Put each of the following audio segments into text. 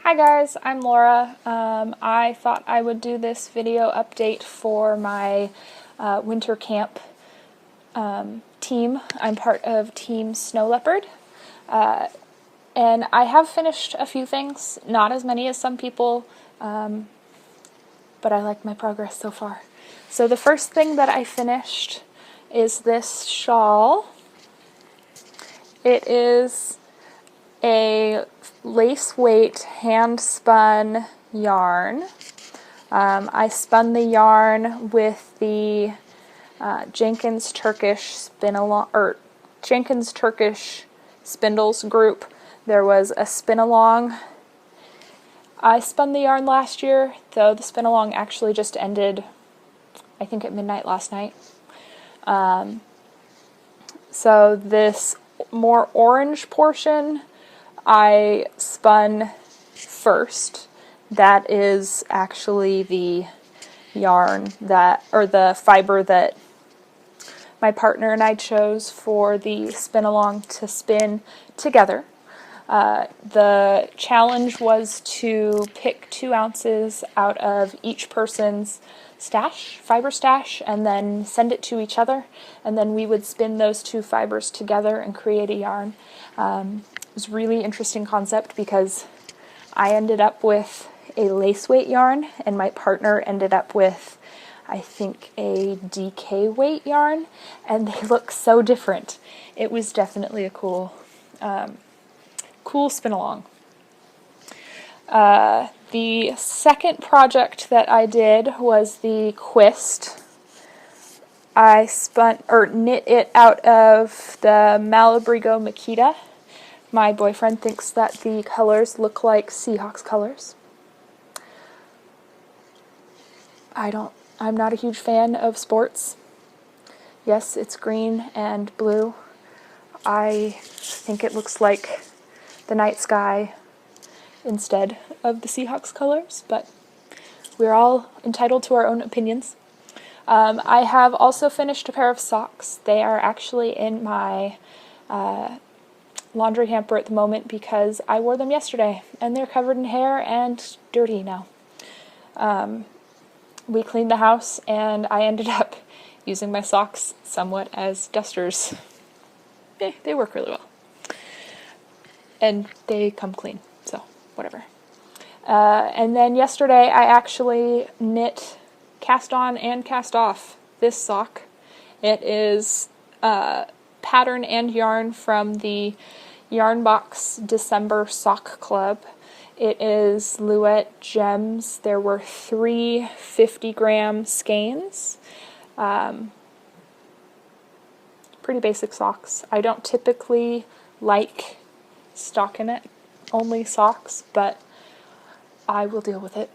Hi guys, I'm Laura. I thought I would do this video update for my winter camp team. I'm part of Team Snow Leopard, and I have finished a few things, not as many as some people, but I like my progress so far. So the first thing that I finished is this shawl. It is a lace weight hand spun yarn. I spun the yarn with the Jenkins Turkish Jenkins Turkish Spindles group. There was a spin along. I spun the yarn last year, though the spin along actually just ended, I think at midnight last night. So this more orange portion I spun first. That is actually the yarn the fiber that my partner and I chose for the spin along to spin together. The challenge was to pick 2 ounces out of each person's fiber stash, and then send it to each other, and then we would spin those 2 fibers together and create a yarn. It was a really interesting concept because I ended up with a lace weight yarn, and my partner ended up with, I think, a DK weight yarn, and they look so different. It was definitely a cool spin along. The second project that I did was the Qwist. I knit it out of the Malabrigo Makita. My boyfriend thinks that the colors look like Seahawks colors. I'm not a huge fan of sports. Yes, it's green and blue. I think it looks like the night sky instead of the Seahawks colors, but we're all entitled to our own opinions. I have also finished a pair of socks. They are actually in my laundry hamper at the moment because I wore them yesterday and they're covered in hair and dirty now. We cleaned the house and I ended up using my socks somewhat as dusters. They work really well. And they come clean, so whatever. And then yesterday I actually cast on and cast off this sock. It is pattern and yarn from the Yarnbox December Sock Club. It is Luette Gems. There were 3 50-gram skeins. Pretty basic socks. I don't typically like stockinette only socks, but I will deal with it.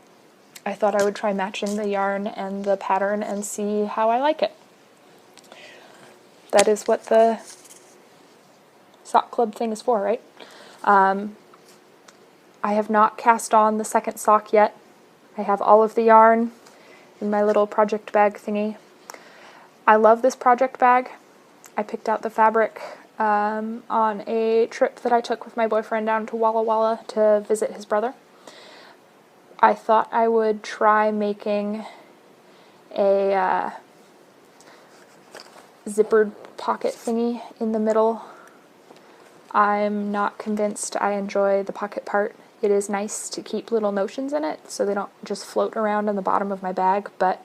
I thought I would try matching the yarn and the pattern and see how I like it. That is what the sock club thing is for, right? I have not cast on the second sock yet. I have all of the yarn in my little project bag thingy. I love this project bag. I picked out the fabric on a trip that I took with my boyfriend down to Walla Walla to visit his brother. I thought I would try making a zippered pocket thingy in the middle. I'm not convinced I enjoy the pocket part. It is nice to keep little notions in it so they don't just float around in the bottom of my bag, but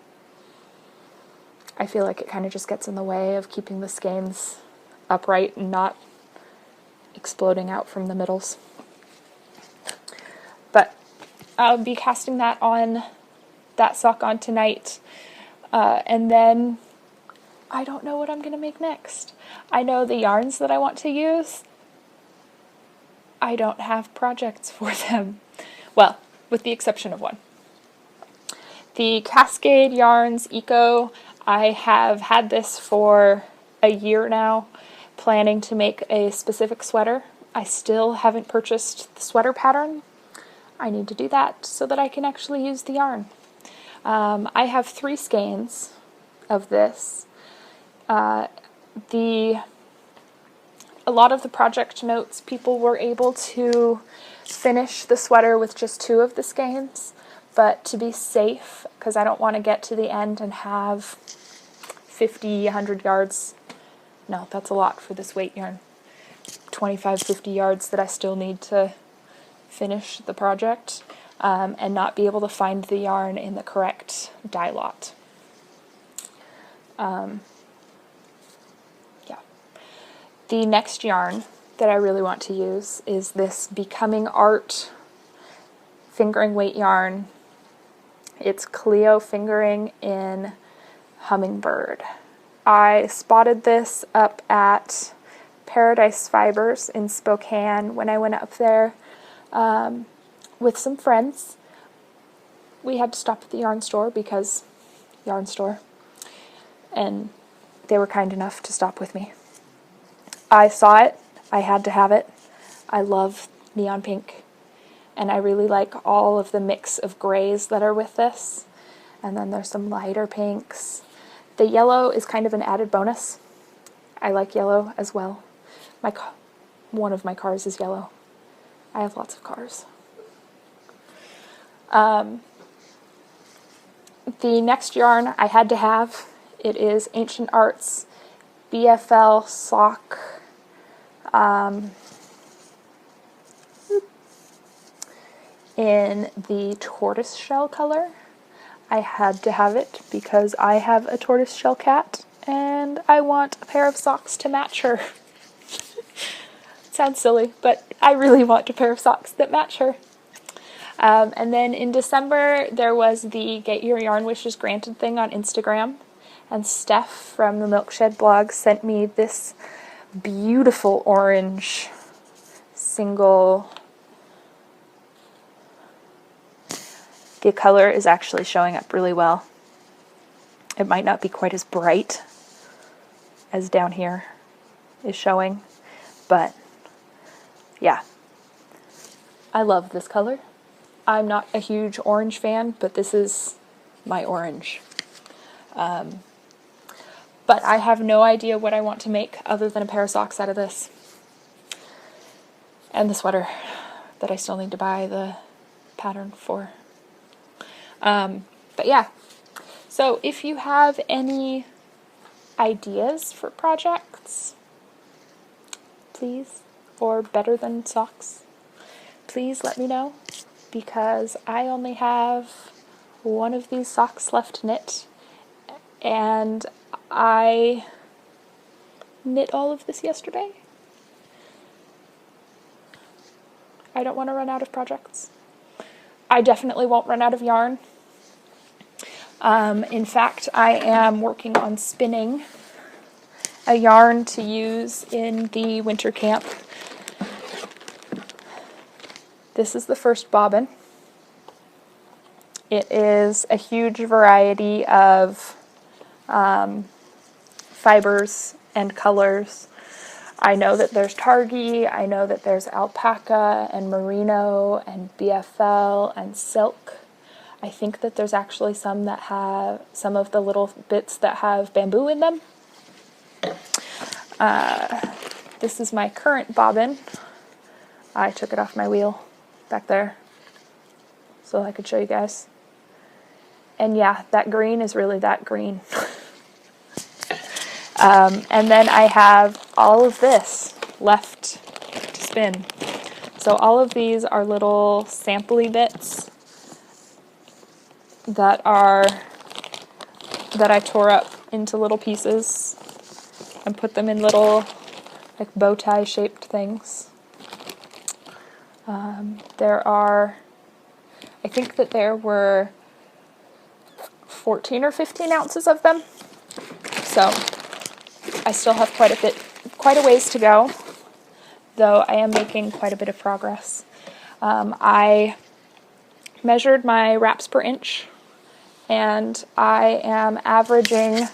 I feel like it kind of just gets in the way of keeping the skeins upright and not exploding out from the middles. But I'll be casting that sock on tonight, and then I don't know what I'm going to make next. I know the yarns that I want to use. I don't have projects for them. Well, with the exception of one. The Cascade Yarns Eco, I have had this for a year now, planning to make a specific sweater. I still haven't purchased the sweater pattern. I need to do that so that I can actually use the yarn. I have 3 skeins of this. A lot of the project notes, people were able to finish the sweater with just 2 of the skeins, but to be safe, because I don't want to get to the end and have 50, 100 yards. No, that's a lot for this weight yarn. 25, 50 yards that I still need to finish the project, and not be able to find the yarn in the correct dye lot. Yeah. The next yarn that I really want to use is this Becoming Art fingering weight yarn. It's Clio fingering in Hummingbird. I spotted this up at Paradise Fibers in Spokane when I went up there with some friends. We had to stop at the yarn store because yarn store, and they were kind enough to stop with me. I saw it, I had to have it. I love neon pink, and I really like all of the mix of grays that are with this, and then there's some lighter pinks. The yellow is kind of an added bonus. I like yellow as well. One of my cars is yellow. I have lots of cars. The next yarn I had to have, it is Ancient Arts BFL Sock. In the tortoiseshell color. I had to have it because I have a tortoiseshell cat and I want a pair of socks to match her. Sounds silly, but I really want a pair of socks that match her. And then in December, there was the Get Your Yarn Wishes Granted thing on Instagram, and Steph from the Milkshed blog sent me this beautiful orange single. The color is actually showing up really well. It might not be quite as bright as down here is showing, but yeah, I love this color. I'm not a huge orange fan, but this is my orange. But I have no idea what I want to make other than a pair of socks out of this. And the sweater that I still need to buy the pattern for. But yeah, so if you have any ideas for projects, please, or better than socks, please let me know, because I only have one of these socks left to knit, and I knit all of this yesterday. I don't want to run out of projects. I definitely won't run out of yarn. In fact, I am working on spinning a yarn to use in the winter camp. This is the first bobbin. It is a huge variety of fibers and colors. I know that there's Targhee, I know that there's alpaca and merino and BFL and silk. I think that there's actually some that have some of the little bits that have bamboo in them. This is my current bobbin. I took it off my wheel back there so I could show you guys. And yeah, that green is really that green. And then I have all of this left to spin. So all of these are little sampley bits that I tore up into little pieces and put them in little like bow tie shaped things. I think that there were 14 or 15 ounces of them. So I still have quite a ways to go, though I am making quite a bit of progress. I measured my wraps per inch, and I am averaging,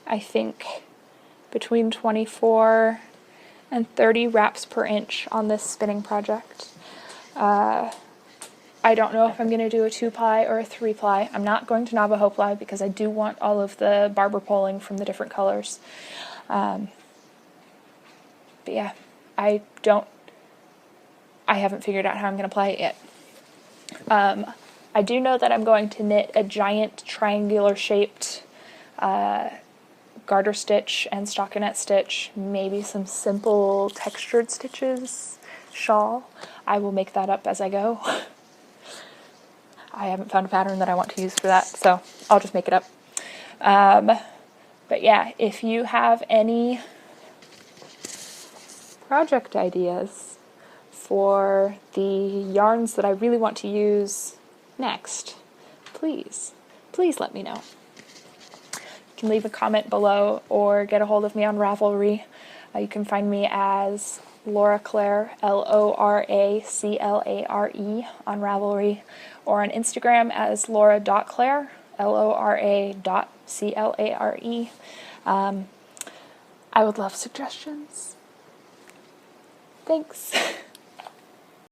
I think, between 24 and 30 wraps per inch on this spinning project. I don't know if I'm going to do a 2-ply or a 3-ply. I'm not going to Navajo ply because I do want all of the barber poling from the different colors. But yeah, I I haven't figured out how I'm going to apply it yet. I do know that I'm going to knit a giant triangular shaped garter stitch and stockinette stitch, maybe some simple textured stitches, shawl. I will make that up as I go. I haven't found a pattern that I want to use for that, so I'll just make it up. But yeah, if you have any project ideas for the yarns that I really want to use next, please let me know. You can leave a comment below or get a hold of me on Ravelry. You can find me as LoraClare, LoraClare on Ravelry, or on Instagram as lora.clare, LoRA.CLARE. I would love suggestions. Thanks.